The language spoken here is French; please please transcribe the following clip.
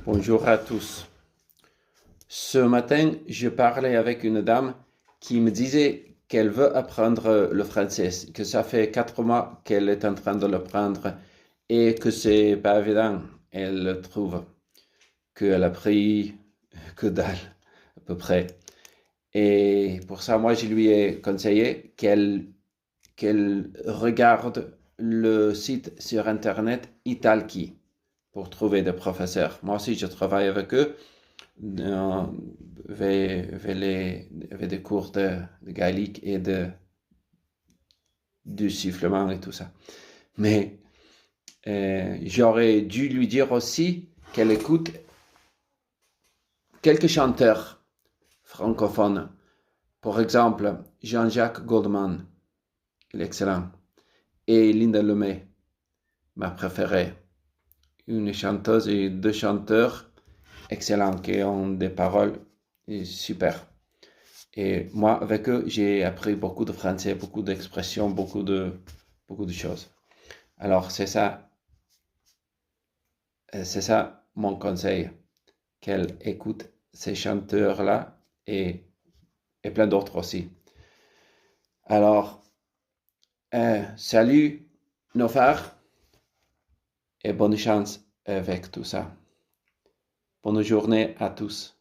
Bonjour à tous. Ce matin, je parlais avec une dame qui me disait qu'elle veut apprendre le français, que ça fait 4 mois qu'elle est en train de l'apprendre et que c'est pas évident. Elle trouve qu'elle a pris que dalle, à peu près. Et pour ça, moi, je lui ai conseillé qu'elle regarde le site sur Internet Italki pour trouver des professeurs. Moi aussi, je travaille avec eux. Avec des cours de gaélique et du sifflement et tout ça. Mais j'aurais dû lui dire aussi qu'elle écoute quelques chanteurs francophones. Par exemple, Jean-Jacques Goldman, il est excellent. Et Linda Lemay, ma préférée. Une chanteuse et deux chanteurs excellents qui ont des paroles super. Et moi, avec eux, j'ai appris beaucoup de français, beaucoup d'expressions, beaucoup de choses. Alors, c'est ça mon conseil, qu'elle écoute ces chanteurs-là et plein d'autres aussi. Alors, salut Nofar et bonne chance avec tout ça. Bonne journée à tous.